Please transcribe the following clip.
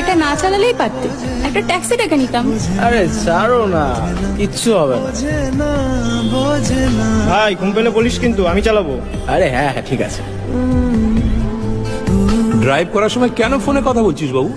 গাড়িটা না চালালেই পারতে, একটা ট্যাক্সি ডেকে নিতাম। আরে ছাড়ো না, কিচ্ছু হবে না। ভাই ঘুম পেলে বলিস কিন্তু, আমি চালাবো। আরে হ্যাঁ হ্যাঁ ঠিক আছে। ড্রাইভ করার সময় কেন ফোনে কথা বলছিস বাবু?